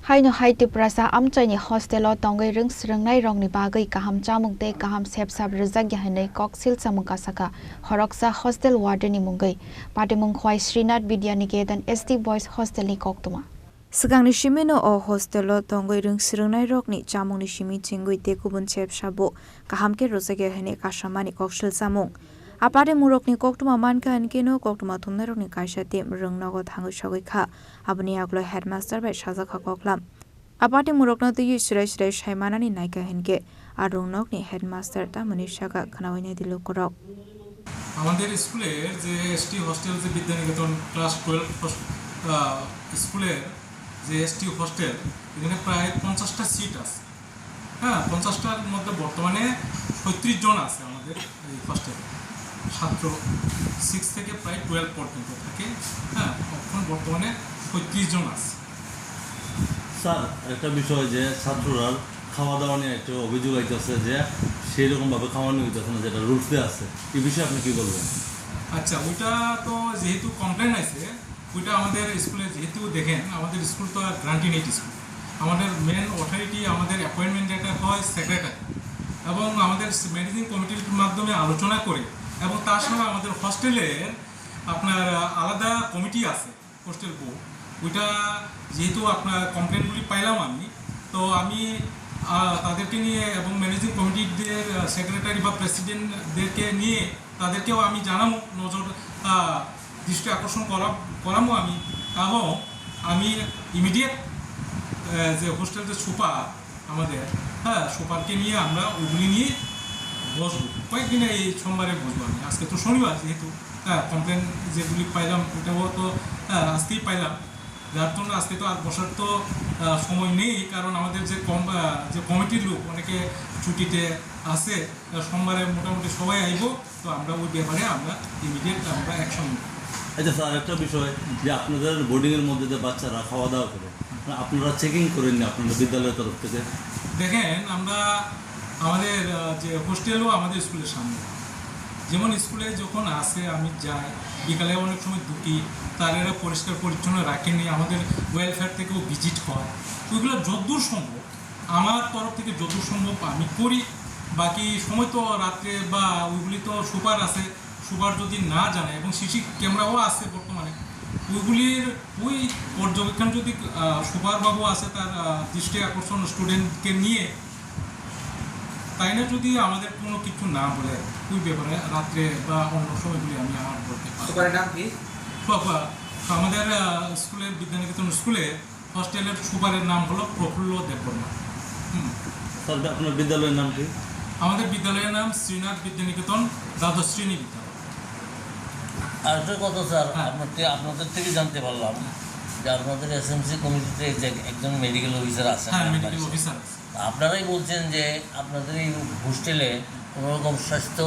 Haino haiti prasa amchani hostelo tongai ring srengnai rongni bagai kaham chamungte kaham sepsab rizak yahanai koksil samungka saka horoksa hostel wardeni mungai patimung khwai Srinath Vidyaniketan SD Boys Hostel ni koktuma Sagangni shimino o hostelo tongai ring srengnai rokni chamungni shimi chingui te kubun sepsabo kaham ke rozak yahanai kashamani koksil samung Apare murokni koktuma manka ankeno koktuma thumnarokni kaisate rungnago thangu shogoi abni aglo headmaster bai sajaka koklam apate murokna tu shirai shaimanani naika henke আর রংনকনি headmaster তা মনীষাকা খানাওয়াইনে দিল করক আমাদের স্কুলের যে ST hostel যে Vidyaniketan class 12 স্কুলের যে ST hostel এখানে প্রায় 50টা সিট আছে হ্যাঁ 50টার মধ্যে বর্তমানে 36 জন আছে আমাদের এই হোস্টেলে ছাত্র 6 থেকে প্রায় 12 পর্যন্ত থাকে হ্যাঁ এখন বর্তমানে 36 জন আছে স্যার একটা বিষয় যে ছাত্ররা খাওয়া দাওয়া নিয়ে একটা অভিযোগ আইতেছে যে সেই রকমভাবে খাওয়ানো হইতেছে না যেটা রুলসে আছে এই বিষয়ে আপনি কি বলবেন আচ্ছা ওইটা তো যেহেতু কমপ্লেন আছে ওইটা আমাদের স্কুলে যেহেতু দেখেন আমাদের স্কুল তো গ্রান্টিনেট স্কুল আমাদের মেন অথরিটি আমাদের অ্যাপয়েন্টমেন্ট যেটা হয় সেক্রেটারি এবং আমাদের ম্যানেজিং কমিটির মাধ্যমে আলোচনা করে এবং তার সঙ্গে আমাদের হোস্টেলের আপনার আলাদা কমিটি আছে হোস্টেল বোর্ড ওইটা যেহেতু আপনার কমপ্লেনগুলি পাইলাম তো আমি তাদেরকে নিয়ে এবং ম্যানেজিং কমিটিদের সেক্রেটারি বা প্রেসিডেন্টদেরকে নিয়ে তাদেরকেও আমি জানাবো নজর দৃষ্টি আকর্ষণ করাবো আমি এবং আমি ইমিডিয়েট যে হোস্টেল যে সুপার আমাদের হ্যাঁ সুপারকে নিয়ে আমরা ওইগুলি নিয়ে বসবো কয়েকদিনে এই সোমবারে বসবো আমি আজকে তো শনিবার যেহেতু কমপ্লেন যেগুলি পাইলাম ওটাও তো আজকেই পাইলাম যার জন্য আজকে তো আর বসার তো সময় নেই কারণ আমাদের যে কমিটির লোক অনেকে ছুটিতে আছে সোমবারে মোটামুটি সবাই আইব তো আমরা ওই ব্যাপারে আমরা ইমিডিয়েট আমরা অ্যাকশন নেব আচ্ছা স্যার একটা বিষয় যে আপনাদের বোর্ডিংয়ের মধ্যে যে বাচ্চারা খাওয়া দাওয়া করে আপনারা চেকিং করেন না আপনাদের বিদ্যালয়ের তরফ থেকে দেখেন আমরা আমাদের যে হোস্টেলও আমাদের স্কুলের সামনে যেমন স্কুলে যখন আসে আমি যাই বিকালে অনেক সময় ঢুকি তারা পরিষ্কার পরিচ্ছন্ন রাখেনি আমাদের ওয়েলফেয়ার থেকেও ভিজিট হয় ওইগুলো যতদূর সম্ভব আমার তরফ থেকে যতদূর সম্ভব আমি করি বাকি সময় তো রাত্রে বা ওইগুলি তো সুপার আছে সুপার যদি না জানে এবং সিসি ক্যামেরাও আছে বর্তমানে ওইগুলির ওই পর্যবেক্ষণ যদি সুপারবাবু আছে তার দৃষ্টি আকর্ষণ স্টুডেন্টকে নিয়ে তাই না যদি আমাদের কোনো কিছু না বলে ওই ব্যাপারে রাত্রে বা অন্য সময়গুলি আমি আমার বলতে পারি আমাদের স্কুলের বিদ্যানিকেতন স্কুলে হোস্টেলের সুপারের নাম হলো প্রফুল্ল দেববর্মা আপনার বিদ্যালয়ের নাম কি আমাদের বিদ্যালয়ের নাম শ্রীনাথ বিদ্যানিকেতন দ্বাদশ শ্রেণী বিদ্যালয় আর একটা কথা স্যার আপনাদের থেকে জানতে পারলাম যে আপনাদের এসএমসি কমিটিতে একজন মেডিকেল অফিসার আছেন মেডিকেল অফিসার আপনারাই বলছেন যে আপনাদের এই হোস্টেলে কোনোরকম স্বাস্থ্য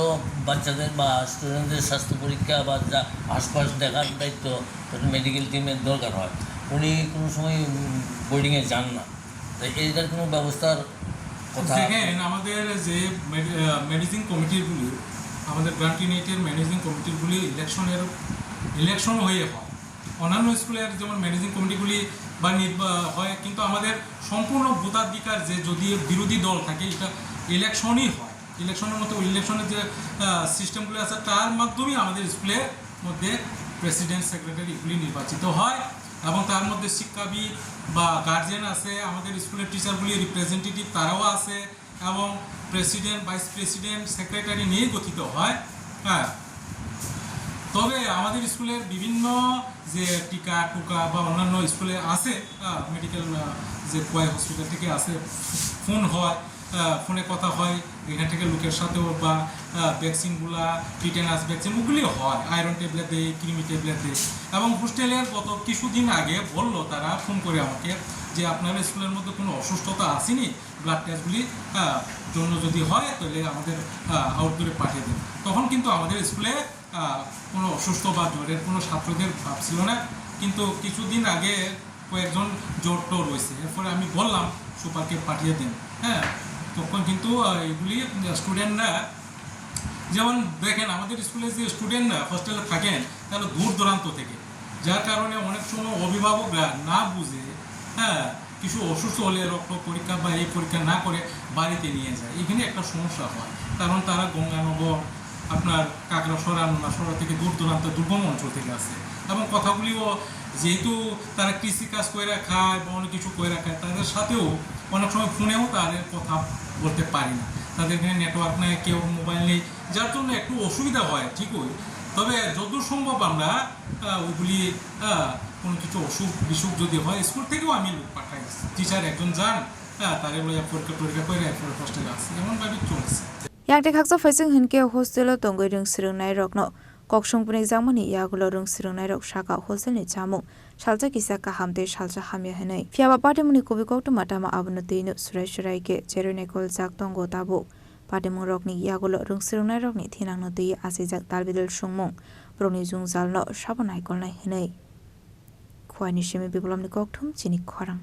বাচ্চাদের বা স্টুডেন্টদের স্বাস্থ্য পরীক্ষা বা যা আশপাশ দেখার দায়িত্ব মেডিকেল টিমের দরকার হয় উনি কোনো সময় বোর্ডিংয়ে যান না তো এইটার কোনো ব্যবস্থার কথা দেখেন আমাদের যে ম্যানেজিং কমিটিগুলি আমাদের গ্রান্টিনেটের ম্যানেজিং কমিটিগুলি ইলেকশন হয়ে হয় অন্যান্য স্কুলের যেমন ম্যানেজিং কমিটিগুলি বা হয় কিন্তু আমাদের সম্পূর্ণ ভোটাধিকার যে যদি বিরোধী দল থাকে এটা ইলেকশনই হয় ইলেকশনের মতো ইলেকশনের যে সিস্টেমগুলি আছে তার মাধ্যমেই আমাদের স্কুলের মধ্যে প্রেসিডেন্ট সেক্রেটারি এগুলি নির্বাচিত হয় এবং তার মধ্যে শিক্ষাবিদ বা গার্জিয়ান আছে আমাদের স্কুলের টিচারগুলি রিপ্রেজেন্টেটিভ তারাও আছে এবং প্রেসিডেন্ট ভাইস প্রেসিডেন্ট সেক্রেটারি নিয়ে গঠিত হয় হ্যাঁ তবে আমাদের স্কুলের বিভিন্ন যে টিকা টুকা বা অন্যান্য স্কুলে আছে মেডিকেল যে কয় হসপিটাল থেকে আসে ফোন হয় ফোনে কথা হয় এখান থেকে লোকের সাথেও বা ভ্যাকসিনগুলা টিটেনাস ভ্যাকসিন ওগুলি হয় আয়রন ট্যাবলেট দেয় ক্রিমি ট্যাবলেট দেয় এবং হোস্টেলের গত কিছুদিন আগে বললো তারা ফোন করে আমাকে যে আপনার স্কুলের মধ্যে কোনো অসুস্থতা আসেনি ব্লাড টেস্টগুলি জন্য যদি হয় তাহলে আমাদের আউটডোরে পাঠিয়ে দেন তখন কিন্তু আমাদের স্কুলে কোনো অসুস্থ বা জ্বরের কোনো ছাত্রদের ভাব ছিল না কিন্তু কিছুদিন আগে কয়েকজন জ্বর টোর রয়েছে এরপরে আমি বললাম সুপারকে পাঠিয়ে দেন হ্যাঁ তখন কিন্তু এগুলি স্টুডেন্টরা যেমন দেখেন আমাদের স্কুলে যে স্টুডেন্টরা হোস্টেলে থাকেন তাহলে দূর দূরান্ত থেকে যার কারণে অনেক সময় অভিভাবকরা না বুঝে হ্যাঁ কিছু অসুস্থ হলে রক্ত পরীক্ষা বা এই পরীক্ষা না করে বাড়িতে নিয়ে যায়, এখানে একটা সমস্যা হয়। কারণ তারা গঙ্গানগর, আপনার কাকড়াছড়া, নোনাছড়া থেকে দূর দূরান্ত দুর্গম অঞ্চল থেকে আসে, এবং কথাগুলিও যেহেতু তারা কৃষিকাজ করে খায় বা অনেক কিছু করে খায়, তাদের সাথেও অনেক সময় ফোনেও তাদের কথা বলতে পারি না, তাদের এখানে নেটওয়ার্ক নেই, কেউ মোবাইল নেই, যার জন্য একটু অসুবিধা হয় ঠিকই। তবে যতদূর সম্ভব আমরা ওইগুলি কোনো কিছু অসুখ বিসুখ যদি হয় স্কুল থেকেও আমি লোক পাঠাই, টিচার একজন যান, তারে পরীক্ষা টরীক্ষা করে এরপরে হোস্টেলে আসছে, এমনভাবে চলছে। yakte khaksa faising hinke hostel tongoi ring sirungnai rokno koksong punik jamani yagulo ring sirungnai rok shaka hostel ni chamung salja kisa ka hamte salja hamya henai fiaba patemuni kobi kokto matama abno teinu surai ke cherone kol jak tongo tabo patemung rokni yagulo ring sirungnai rokni thinang no tei asijak talbidel sungmung proni jung jalno sabonai kolnai henai khwani shemi biplomni kokthum chini khorang